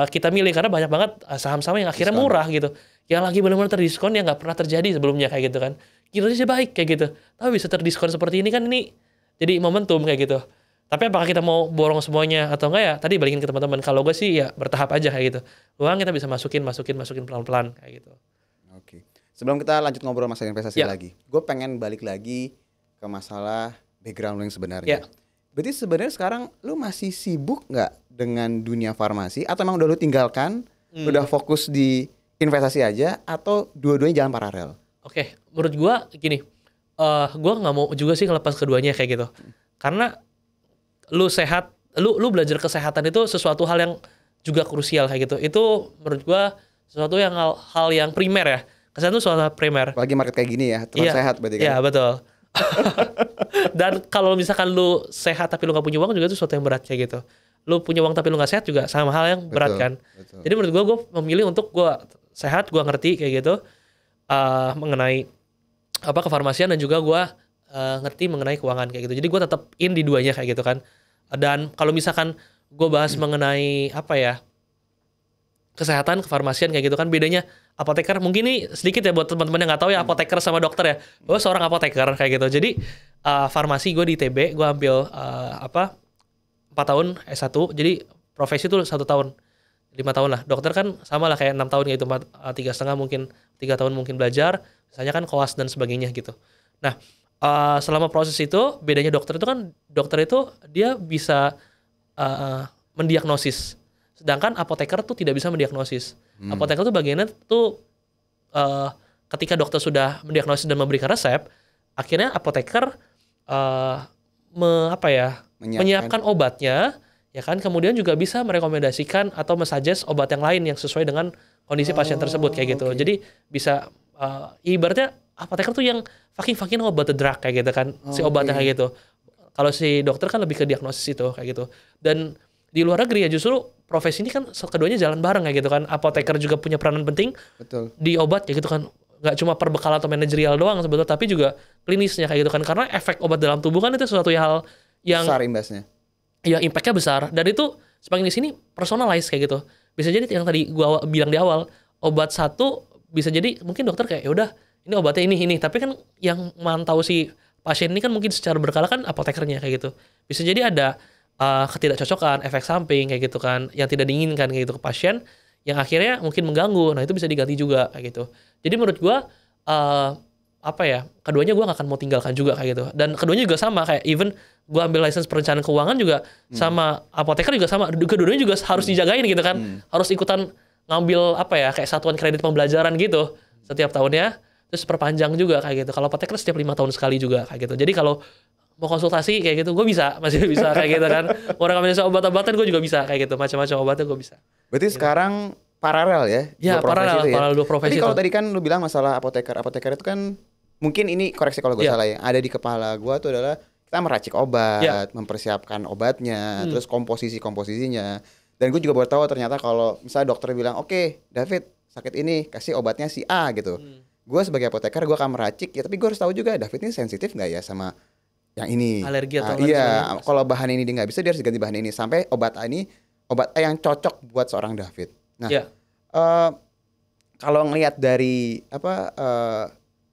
kita milih karena banyak banget saham-saham yang akhirnya murah gitu, yang lagi benar-benar terdiskon yang nggak pernah terjadi sebelumnya kayak gitu kan, kinerjanya baik kayak gitu, tapi bisa terdiskon seperti ini kan, ini jadi momentum kayak gitu. Tapi apakah kita mau borong semuanya atau enggak ya tadi balikin ke teman-teman. Kalau gue sih ya bertahap aja kayak gitu. Uang kita bisa masukin pelan-pelan kayak gitu. Oke. Sebelum kita lanjut ngobrol masalah investasi lagi, gue pengen balik lagi ke masalah background lu yang sebenarnya. Berarti sebenarnya sekarang lu masih sibuk nggak dengan dunia farmasi atau emang udah lu tinggalkan, udah fokus di investasi aja atau dua-duanya jalan paralel? Oke, menurut gue gini, gue nggak mau juga sih ngelepas keduanya kayak gitu. Karena lu sehat, lu belajar kesehatan itu sesuatu hal yang juga krusial kayak gitu. Itu menurut gua sesuatu yang hal yang primer ya. Kesehatan itu sesuatu primer. Apalagi market kayak gini ya, tetap sehat berarti kan. Iya, betul. Dan kalau misalkan lu sehat tapi lu gak punya uang juga itu sesuatu yang berat kayak gitu. Lu punya uang tapi lu gak sehat juga sama hal yang berat kan. Jadi menurut gua memilih untuk gua sehat, gua ngerti kayak gitu mengenai kefarmasian, dan juga gua ngerti mengenai keuangan kayak gitu. Jadi gue tetap in di duanya kayak gitu kan. Dan kalau misalkan gue bahas mengenai kesehatan, kefarmasian kayak gitu kan, bedanya apoteker mungkin ini sedikit ya buat teman-teman yang nggak tahu ya apoteker sama dokter ya. Gue seorang apoteker kayak gitu. Jadi farmasi gue di ITB, gue ambil 4 tahun S1. Jadi profesi itu 1 tahun. 5 tahun lah. Dokter kan sama lah kayak 6 tahun gitu, 3,5 mungkin 3 tahun mungkin belajar. Misalnya kan koas dan sebagainya gitu. Nah, selama proses itu bedanya dokter itu dia bisa mendiagnosis, sedangkan apoteker tuh tidak bisa mendiagnosis. Apoteker tuh bagiannya tuh ketika dokter sudah mendiagnosis dan memberikan resep, akhirnya apoteker menyiapkan obatnya ya kan. Kemudian juga bisa merekomendasikan atau mensuggest obat yang lain yang sesuai dengan kondisi pasien tersebut kayak gitu. Jadi bisa ibaratnya apoteker tuh yang fucking obat the drug kayak gitu kan, si obatnya kayak gitu. Kalau si dokter kan lebih ke diagnosis itu kayak gitu. Dan di luar negeri ya justru profesi ini kan keduanya jalan bareng kayak gitu kan. Apoteker juga punya peranan penting di obat kayak gitu kan. Nggak cuma perbekalan atau manajerial doang sebetulnya, tapi juga klinisnya kayak gitu kan. Karena efek obat dalam tubuh kan itu sesuatu hal yang besar imbasnya. Ya impact-nya besar. Dan itu semakin di sini personalize kayak gitu. Bisa jadi yang tadi gua bilang di awal, obat satu bisa jadi mungkin dokter kayak ya udah ini obatnya ini. Tapi kan yang mantau si pasien ini kan mungkin secara berkala kan apotekernya kayak gitu. Bisa jadi ada ketidakcocokan, efek samping kayak gitu kan, yang tidak diinginkan kayak gitu ke pasien, yang akhirnya mungkin mengganggu. Nah itu bisa diganti juga kayak gitu. Jadi menurut gua keduanya gua gak akan mau tinggalkan juga kayak gitu. Dan keduanya juga sama kayak even gua ambil license perencanaan keuangan juga sama apoteker juga sama. Keduanya juga harus dijagain gitu kan. Harus ikutan ngambil kayak satuan kredit pembelajaran gitu setiap tahunnya. Terus perpanjang juga kayak gitu. Kalau apoteker setiap 5 tahun sekali juga kayak gitu. Jadi kalau mau konsultasi kayak gitu, gue masih bisa kayak gitu kan. Mau rekomendasi obat-obatan gue juga bisa kayak gitu. Macam-macam obatnya gue bisa. Berarti sekarang paralel ya? Ya paralel dua profesi. Jadi kalau tadi kan lu bilang masalah apoteker itu kan mungkin ini koreksi kalau gue salah ya. Ada di kepala gue tuh adalah kita meracik obat, mempersiapkan obatnya, terus komposisinya. Dan gue juga baru tahu ternyata kalau misalnya dokter bilang, oke, David sakit ini kasih obatnya si A gitu. Gue sebagai apoteker gue akan meracik ya, tapi gue harus tahu juga David ini sensitif nggak ya sama yang ini. Alergi atau iya, kalau bahan ini dia nggak bisa, dia harus ganti bahan ini sampai obat A yang cocok buat seorang David. Nah, kalau ngelihat dari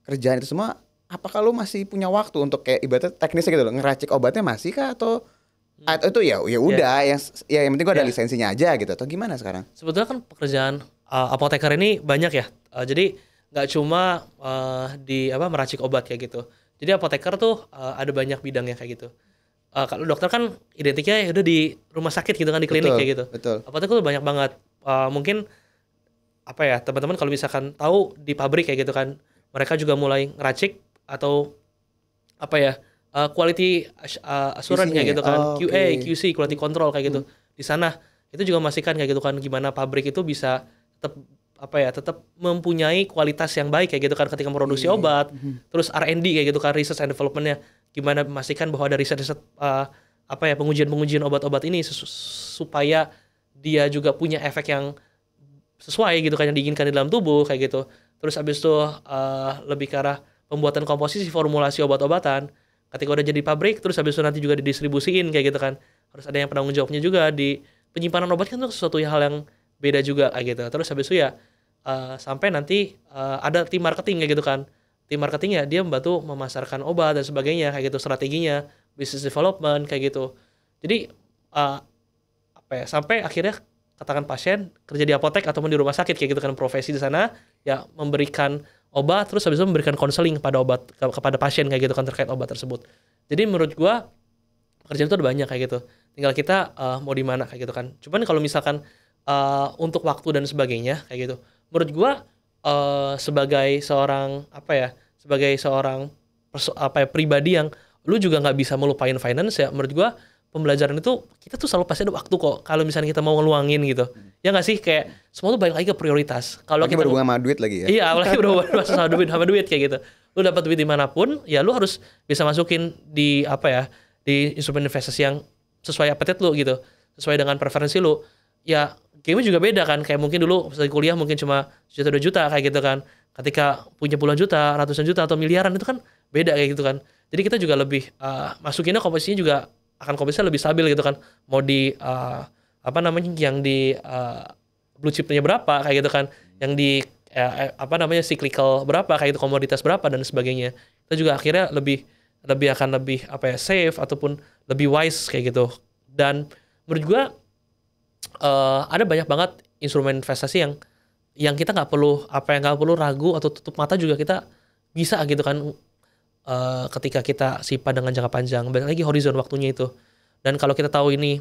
kerjaan itu semua, apakah lu masih punya waktu untuk kayak ibaratnya teknisnya gitu loh, ngeracik obatnya masih kah atau itu ya udah yang penting gue ada lisensinya aja gitu atau gimana sekarang? Sebetulnya kan pekerjaan apoteker ini banyak ya. Jadi nggak cuma meracik obat kayak gitu. Jadi apoteker tuh ada banyak bidangnya kayak gitu. Kalau dokter kan identiknya ya udah di rumah sakit gitu kan, di klinik kayak gitu. Betul. Apoteker tuh banyak banget. Mungkin teman-teman kalau misalkan tahu di pabrik kayak gitu kan, mereka juga mulai ngeracik atau quality assurance kayak gitu kan, QA, QC, quality control kayak gitu. Di sana itu juga memastikan kayak gitu kan gimana pabrik itu bisa tetap mempunyai kualitas yang baik kayak gitu kan ketika memproduksi obat. Terus R&D kayak gitu kan, research and development-nya gimana memastikan bahwa ada riset pengujian obat-obat ini supaya dia juga punya efek yang sesuai gitu kan yang diinginkan di dalam tubuh kayak gitu. Terus abis itu lebih ke arah pembuatan komposisi formulasi obat-obatan ketika udah jadi pabrik, terus habis itu nanti juga didistribusiin kayak gitu kan. Harus ada yang penanggung jawabnya juga di penyimpanan obat kan itu sesuatu hal yang beda juga kayak gitu. Terus habis itu sampai nanti ada tim marketing kayak gitu kan. Tim marketing ya dia membantu memasarkan obat dan sebagainya kayak gitu, strateginya, business development kayak gitu. Jadi sampai akhirnya katakan pasien kerja di apotek ataupun di rumah sakit kayak gitu kan, profesi di sana ya memberikan obat, terus habis itu memberikan konseling kepada pasien kayak gitu kan terkait obat tersebut. Jadi menurut gua pekerjaan itu ada banyak kayak gitu. Tinggal kita mau di mana kayak gitu kan. Cuman kalau misalkan untuk waktu dan sebagainya kayak gitu, menurut gua sebagai seorang pribadi yang lu juga nggak bisa melupain finance ya, menurut gua pembelajaran itu kita tuh selalu pasti ada waktu kok kalau misalnya kita mau ngeluangin gitu. Ya nggak sih, kayak semua tuh balik lagi ke prioritas. Kalau kita berhubungan sama duit lagi ya. Iya, apalagi berhubungan sama duit kayak gitu. Lu dapat duit dimanapun, ya lu harus bisa masukin di di instrumen investasi yang sesuai appetite lu gitu, sesuai dengan preferensi lu. Ya game juga beda kan, kayak mungkin dulu pas kuliah mungkin cuma sejuta 2 juta kayak gitu kan. Ketika punya puluhan juta, ratusan juta atau miliaran itu kan beda kayak gitu kan. Jadi kita juga lebih masukinnya komposisinya juga akan komposisinya lebih stabil gitu kan. Mau di yang di blue chipnya berapa kayak gitu kan. Yang di cyclical berapa kayak gitu, komoditas berapa dan sebagainya. Kita juga akhirnya lebih safe ataupun lebih wise kayak gitu. Dan menurut gua ada banyak banget instrumen investasi yang kita nggak perlu ragu atau tutup mata juga kita bisa gitu kan. Ketika kita simpan dengan jangka panjang, balik lagi horizon waktunya itu. Dan kalau kita tahu ini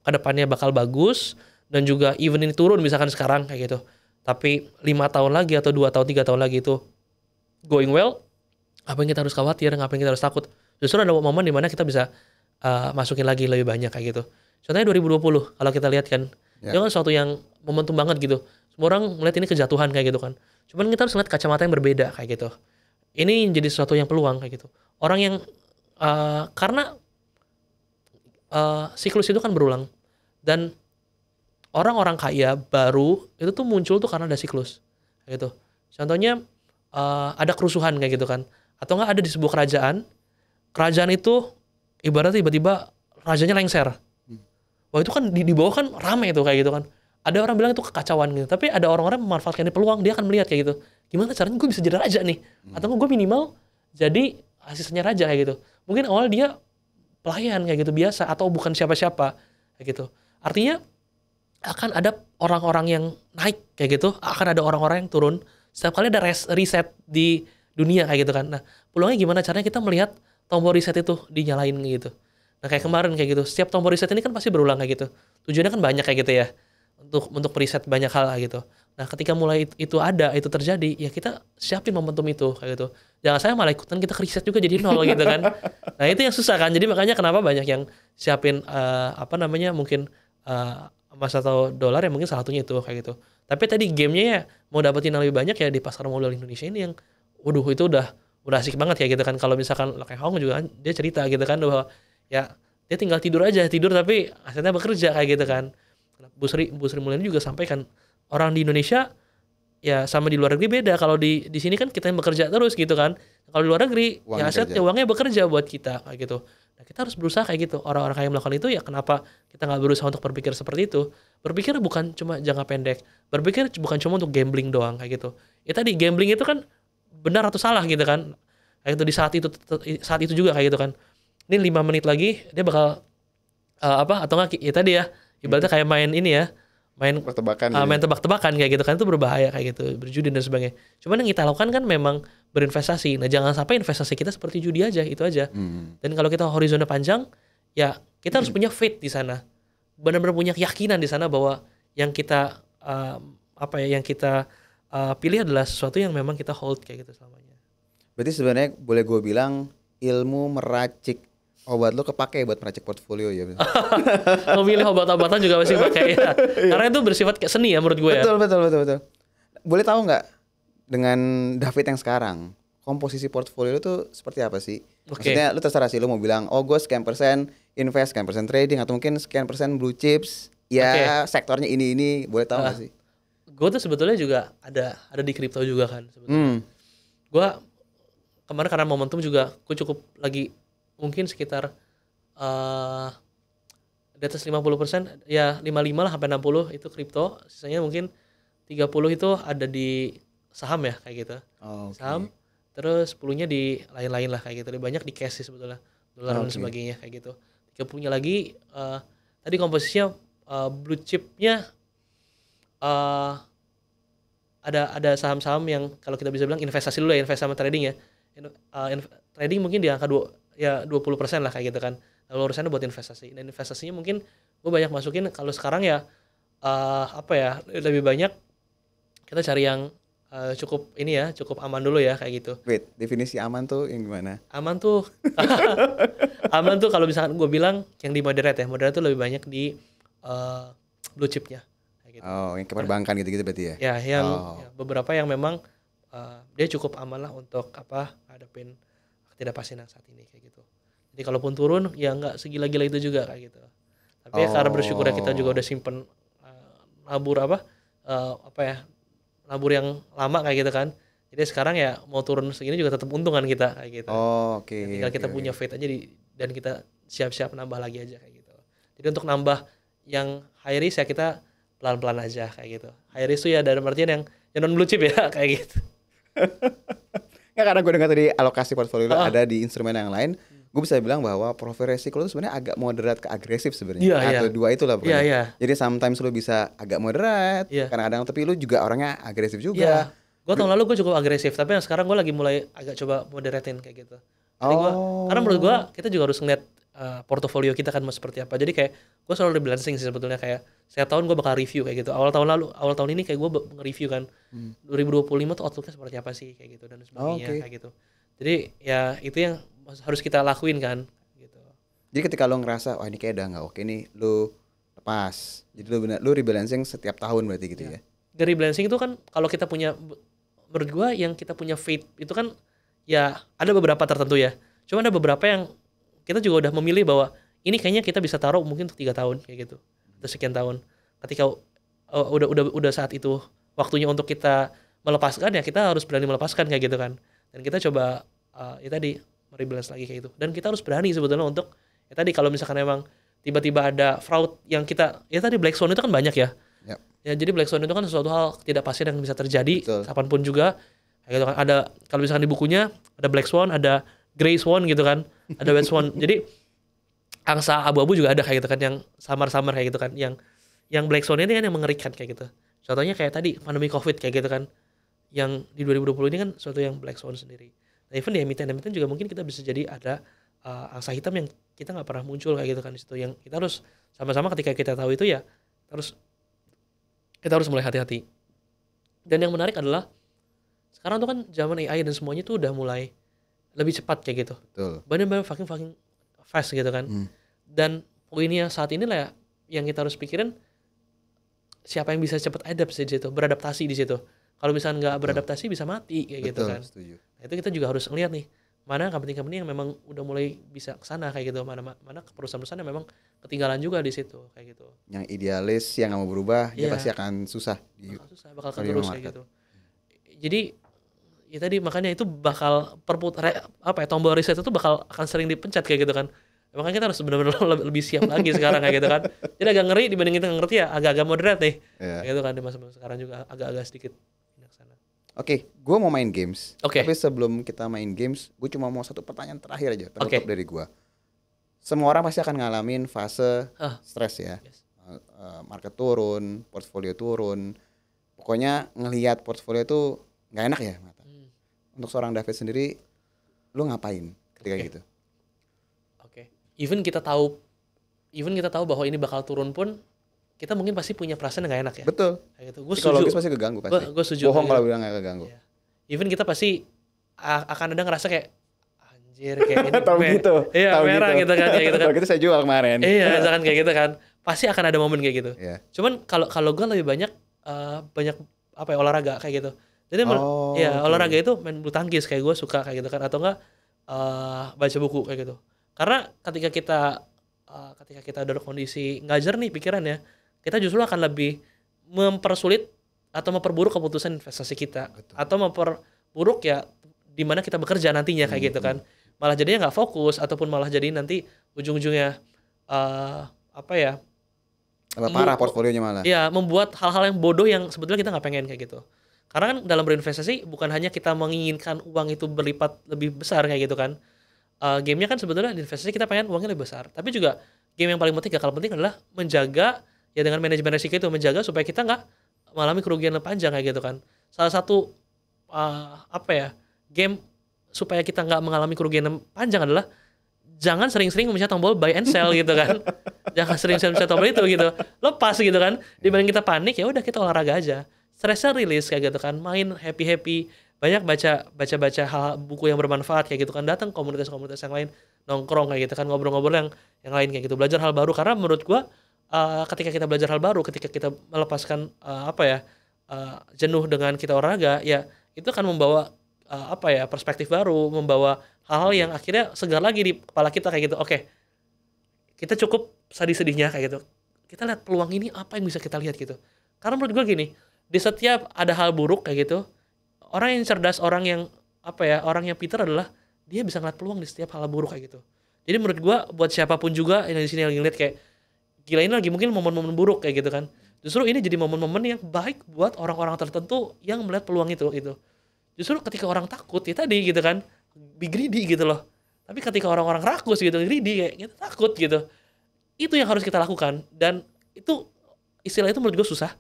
ke depannya bakal bagus dan juga even ini turun misalkan sekarang kayak gitu, tapi 5 tahun lagi atau 2 tahun 3 tahun lagi itu going well, apa yang kita harus khawatir, apa yang kita harus takut? Justru ada momen di mana kita bisa masukin lagi lebih banyak kayak gitu. Contohnya 2020 kalau kita lihat kan, Ya. itu kan suatu yang momentum banget gitu. Semua orang melihat ini kejatuhan kayak gitu kan. Cuman kita harus lihat kacamata yang berbeda kayak gitu. Ini jadi sesuatu yang peluang kayak gitu. Orang yang karena siklus itu kan berulang dan orang-orang kaya baru itu tuh muncul tuh karena ada siklus kayak gitu. Contohnya ada kerusuhan kayak gitu kan, atau enggak ada di sebuah kerajaan itu ibaratnya tiba-tiba rajanya lengser. Wah itu kan di bawah kan rame itu kayak gitu kan. Ada orang bilang itu kekacauan gitu, tapi ada orang-orang yang memanfaatkan ini peluang, dia akan melihat kayak gitu. Gimana caranya gue bisa jadi raja nih? Atau gue minimal jadi asistennya raja kayak gitu. Mungkin awal dia pelayan kayak gitu biasa atau bukan siapa-siapa kayak gitu. Artinya akan ada orang-orang yang naik kayak gitu, akan ada orang-orang yang turun. Setiap kali ada reset di dunia kayak gitu kan. Nah, peluangnya gimana caranya kita melihat tombol reset itu dinyalain gitu. Nah, kayak kemarin kayak gitu. Setiap tombol reset ini kan pasti berulang kayak gitu. Tujuannya kan banyak kayak gitu ya. Untuk reset banyak hal kayak gitu. Nah, ketika mulai itu terjadi, ya kita siapin momentum itu kayak gitu. Jangan saya malah ikutan kita reset juga jadi nol gitu kan. Nah, itu yang susah kan. Jadi makanya kenapa banyak yang siapin mungkin emas atau dolar ya mungkin salah satunya itu kayak gitu. Tapi tadi gamenya ya mau dapetin yang lebih banyak ya di pasar modal Indonesia ini yang waduh itu udah asik banget kayak gitu kan. Kalau misalkan kayak Hong juga kan dia cerita gitu kan bahwa ya dia tinggal tidur tapi asetnya bekerja kayak gitu kan. Bu Sri Mulyani juga sampaikan orang di Indonesia ya sama di luar negeri beda. Kalau di sini kan kita yang bekerja terus gitu kan. Kalau di luar negeri ya asetnya uangnya bekerja buat kita kayak gitu. Nah, kita harus berusaha kayak gitu. Orang-orang yang melakukan itu ya kenapa kita nggak berusaha untuk berpikir seperti itu? Berpikir bukan cuma jangka pendek. Berpikir bukan cuma untuk gambling doang kayak gitu. Ya tadi gambling itu kan benar atau salah gitu kan. Kayak itu di saat itu juga kayak gitu kan. Ini 5 menit lagi dia bakal atau enggak ya tadi ya ibaratnya kayak main ini ya. Main tebak-tebakan kayak gitu kan, itu berbahaya kayak gitu, berjudi dan sebagainya. Cuman yang kita lakukan kan memang berinvestasi. Nah, jangan sampai investasi kita seperti judi aja, itu aja. Dan kalau kita horizonnya panjang, ya kita harus punya faith di sana. Benar-benar punya keyakinan di sana bahwa yang kita pilih adalah sesuatu yang memang kita hold kayak gitu selamanya. Berarti sebenarnya boleh gue bilang ilmu meracik obat lo kepake buat meracik portfolio ya. Memilih obat-obatan juga masih pakai ya. Karena itu bersifat kayak seni ya menurut gue ya. Betul. Boleh tahu nggak dengan David yang sekarang komposisi portfolio lo tuh seperti apa sih? Maksudnya lo terserah sih lo mau bilang gue sekian persen invest, sekian persen trading atau mungkin sekian persen blue chips. Ya sektornya ini boleh tahu nggak sih? Gue tuh sebetulnya juga ada di kripto juga kan sebetulnya. Gue kemarin karena momentum juga gue cukup lagi mungkin sekitar di atas 50%, ya 55 lah sampai 60 itu kripto, sisanya mungkin 30 itu ada di saham ya kayak gitu. Saham, terus 10-nya di lain-lain lah kayak gitu. Lebih banyak di cash sih sebetulnya, dolar dan sebagainya kayak gitu. 30-nya lagi tadi komposisinya blue chipnya ada saham-saham yang kalau kita bisa bilang investasi dulu ya, investasi sama trading ya. Trading mungkin di angka 20% lah kayak gitu kan. Lalu urusannya buat investasi. Dan investasinya mungkin gue banyak masukin kalau sekarang ya lebih banyak kita cari yang cukup aman dulu ya kayak gitu. Wait, definisi aman tuh yang gimana? Aman tuh aman tuh kalau misalkan gue bilang yang di moderate ya. Moderate tuh lebih banyak di blue chipnya kayak gitu. Oh, yang ke perbankan gitu-gitu berarti ya? Ya, yang beberapa yang memang dia cukup aman lah untuk hadapin ketidakpastian saat ini kayak gitu. Jadi kalaupun turun ya nggak segila-gila itu juga kayak gitu. Tapi ya karena bersyukur ya kita juga udah simpen nabur nabur yang lama kayak gitu kan. Jadi sekarang ya mau turun segini juga tetap untungan kita kayak gitu. Tinggal kita punya faith aja dan kita siap-siap nambah lagi aja kayak gitu. Jadi untuk nambah yang high risk ya kita pelan-pelan aja kayak gitu. High risk tuh ya dalam artian yang non blue chip ya kayak gitu. Nggak, karena gue dengar tadi alokasi portfolio ada di instrumen yang lain, gue bisa bilang bahwa profil resiko itu sebenarnya agak moderat ke agresif sebenarnya. Atau dua itulah pokoknya. Jadi sometimes lu bisa agak moderat, kadang-kadang tapi lu juga orangnya agresif juga. Gue tahun lalu gue cukup agresif, tapi yang sekarang gue lagi mulai agak coba moderatin kayak gitu. Jadi karena menurut gue kita juga harus ngeliat portofolio kita kan mau seperti apa. Jadi kayak gue selalu rebalancing sih sebetulnya, kayak setiap tahun gue bakal review kayak gitu. Awal tahun ini kayak gue nge-review kan 2025 tuh outlooknya seperti apa sih kayak gitu dan sebagainya kayak gitu. Jadi ya itu yang harus kita lakuin kan gitu. Jadi ketika lo ngerasa wah ini kayak udah nggak oke nih, lo lepas. Jadi lo rebalancing setiap tahun berarti gitu ya. Dari rebalancing itu kan kalau kita punya, menurut gua yang kita punya faith itu kan ya ada beberapa tertentu ya. Cuma ada beberapa yang kita juga udah memilih bahwa ini kayaknya kita bisa taruh mungkin untuk 3 tahun kayak gitu. Atau sekian tahun. Ketika udah saat itu waktunya untuk kita melepaskan, ya kita harus berani melepaskan kayak gitu kan. Dan kita coba ya tadi merebalance lagi kayak gitu. Dan kita harus berani sebetulnya untuk ya tadi kalau misalkan emang tiba-tiba ada fraud yang kita, ya tadi black swan itu kan banyak ya. Yep. Ya jadi black swan itu kan sesuatu hal ketidakpastian yang bisa terjadi. Betul. Kapanpun juga. Kayak gitu kan. Ada kalau misalkan di bukunya ada black swan, ada gray swan gitu kan. Ada white swan. Jadi angsa abu-abu juga ada kayak gitu kan, yang samar-samar kayak gitu kan. Yang black swan ini kan yang mengerikan kayak gitu. Contohnya kayak tadi pandemi Covid kayak gitu kan. Yang di 2020 ini kan suatu yang black swan sendiri. Nah, even di emiten juga mungkin kita bisa jadi ada angsa hitam yang kita nggak pernah muncul kayak gitu kan di situ, yang kita harus sama-sama ketika kita tahu itu ya kita harus mulai hati-hati. Dan yang menarik adalah sekarang tuh kan zaman AI dan semuanya tuh udah mulai lebih cepat kayak gitu. Betul. Bener-bener fucking fast gitu kan. Dan poinnya saat ini lah yang kita harus pikirin, siapa yang bisa cepat adapt di situ, beradaptasi di situ. Kalau misalnya nggak beradaptasi bisa mati kayak gitu kan. Setuju. Nah, itu kita juga harus ngeliat nih, mana company-company yang memang udah mulai bisa kesana kayak gitu, mana perusahaan-perusahaan yang memang ketinggalan juga di situ kayak gitu. Yang idealis yang nggak mau berubah, dia pasti akan susah. Bakal terus kayak gitu. Jadi ya tadi makanya itu bakal tombol reset itu bakal akan sering dipencet kayak gitu kan. Makanya kita harus benar-benar lebih siap lagi sekarang kayak gitu kan. Jadi agak ngeri dibanding kita nggak ngerti ya, agak-agak moderate nih. Kayak gitu kan di masa-masa sekarang juga agak-agak sedikit sana. Oke, gue mau main games. Oke. Tapi sebelum kita main games, gue cuma mau satu pertanyaan terakhir aja, penutup Oke. dari gue. Semua orang pasti akan ngalamin fase stres ya. Yes. Market turun, portfolio turun. Pokoknya ngelihat portfolio itu nggak enak ya mata. Untuk seorang David sendiri, lu ngapain ketika gitu? Oke. Even kita tahu bahwa ini bakal turun pun, kita mungkin pasti punya perasaan yang gak enak ya. Betul. Kayak gitu. Gue Psikologis setuju. pasti keganggu pasti. Gue setuju. Bohong kalau bilang gak keganggu. Yeah. Even kita pasti akan ada ngerasa kayak anjir kayak ini Tahu gitu. Iya, merah gitu kan kayak gitu kan. Kalau gitu saya jual kemarin. Iya, misalkan kayak gitu kan. Pasti akan ada momen kayak gitu. Yeah. Cuman kalau gue lebih banyak apa ya, olahraga kayak gitu. Jadi olahraga itu main bulu tangkis kayak gue suka kayak gitu kan, atau enggak baca buku kayak gitu. Karena ketika kita ada kondisi nggak jernih pikirannya, kita justru akan lebih mempersulit atau memperburuk keputusan investasi kita. Betul. Atau memperburuk ya di mana kita bekerja nantinya kayak gitu kan. Malah jadinya nggak fokus, ataupun malah jadi nanti ujung-ujungnya parah portfolionya malah. Iya, membuat hal-hal yang bodoh yang sebetulnya kita nggak pengen kayak gitu. Karena kan dalam berinvestasi bukan hanya kita menginginkan uang itu berlipat lebih besar kayak gitu kan. Gamenya kan sebetulnya di investasi kita pengen uangnya lebih besar. Tapi juga game yang paling penting, gak kalah penting adalah menjaga ya dengan manajemen risiko itu, menjaga supaya kita nggak mengalami kerugian yang panjang kayak gitu kan. Salah satu game supaya kita nggak mengalami kerugian yang panjang adalah jangan sering-sering memencet tombol buy and sell gitu kan. Jangan sering-sering mencet tombol itu gitu. Lepas gitu kan. Dibanding kita panik, ya udah kita olahraga aja. Stresnya rilis kayak gitu kan. Main happy-happy. Banyak baca hal buku yang bermanfaat kayak gitu kan. Datang komunitas-komunitas yang lain, nongkrong kayak gitu kan, ngobrol-ngobrol yang lain kayak gitu. Belajar hal baru, karena menurut gua ketika kita belajar hal baru, ketika kita melepaskan jenuh dengan kita olahraga, ya itu akan membawa perspektif baru, membawa hal-hal yang akhirnya segar lagi di kepala kita kayak gitu. Oke, kita cukup sedih-sedihnya kayak gitu. Kita lihat peluang ini apa yang bisa kita lihat gitu. Karena menurut gue gini, di setiap ada hal buruk kayak gitu, orang yang cerdas, orang yang pintar adalah dia bisa ngeliat peluang di setiap hal buruk kayak gitu. Jadi menurut gue buat siapapun juga yang di sini lagi ngeliat kayak gila, ini lagi mungkin momen-momen buruk kayak gitu kan. Justru ini jadi momen-momen yang baik buat orang-orang tertentu yang melihat peluang itu gitu. Justru ketika orang takut ya tadi gitu kan, be greedy gitu loh. Tapi ketika orang-orang rakus gitu, greedy kayak gitu, takut gitu. Itu yang harus kita lakukan. Dan itu istilah itu menurut gue susah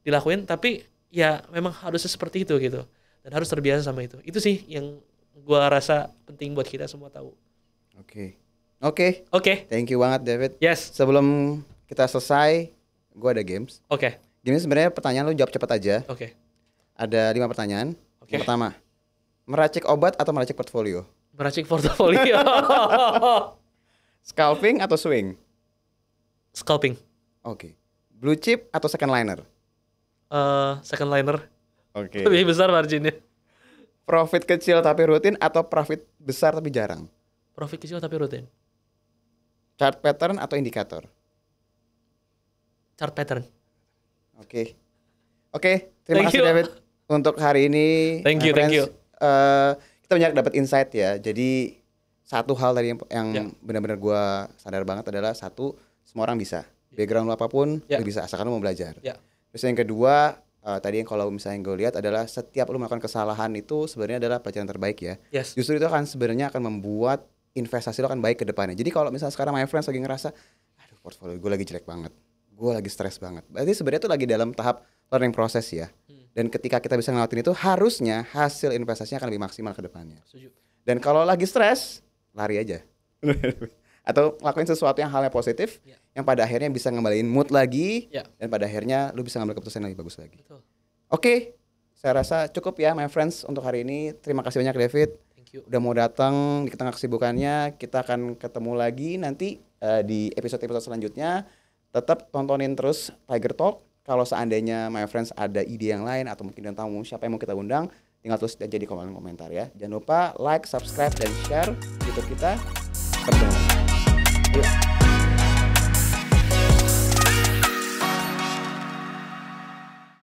dilakuin, tapi ya memang harusnya seperti itu gitu. Dan harus terbiasa sama itu. Itu sih yang gue rasa penting buat kita semua tahu. Oke. Thank you banget David. Yes. Sebelum kita selesai, gue ada games. Oke. Games sebenarnya pertanyaan lu jawab cepat aja. Oke. Ada 5 pertanyaan. Oke. Pertama, meracik obat atau meracik portfolio? Meracik portofolio. Scalping atau swing? Scalping. Oke. Blue chip atau second liner? Second liner. Oke. Lebih besar marginnya. Profit kecil tapi rutin atau profit besar tapi jarang? Profit kecil tapi rutin. Chart pattern atau indikator? Chart pattern. Oke. Oke, terima Thank kasih you. David untuk hari ini. Thank my you, thank friends. you. Kita banyak dapat insight ya. Jadi satu hal tadi yang Ya. benar-benar gua sadar banget adalah satu, semua orang bisa. Background lu apapun Ya. lu bisa asalkan lu mau belajar. Ya. Terus yang kedua, tadi yang kalau misalnya gue lihat adalah setiap lu melakukan kesalahan itu sebenarnya adalah pelajaran terbaik ya. Yes. Justru itu sebenarnya akan membuat investasi lo akan baik ke depannya. Jadi kalau misalnya sekarang my friends lagi ngerasa, aduh portfolio gue lagi jelek banget, gue lagi stres banget, berarti sebenarnya itu lagi dalam tahap learning process ya. Dan ketika kita bisa ngelakuin itu, harusnya hasil investasinya akan lebih maksimal ke depannya. Setuju. Dan kalau lagi stres, lari aja. Atau lakuin sesuatu yang halnya positif, Ya. yang pada akhirnya bisa ngembaliin mood lagi, Ya. dan pada akhirnya lu bisa ngambil keputusan yang lebih bagus lagi. Betul. Oke, saya rasa cukup ya my friends untuk hari ini. Terima kasih banyak David. Thank you. Udah mau datang di tengah kesibukannya. Kita akan ketemu lagi nanti di episode-episode selanjutnya. Tetap tontonin terus Tiger Talk. Kalau seandainya my friends ada ide yang lain atau mungkin dan tamu siapa yang mau kita undang, tinggal tulis aja di kolom komentar ya. Jangan lupa like, subscribe, dan share YouTube kita. Sampai ketemu. Yuk.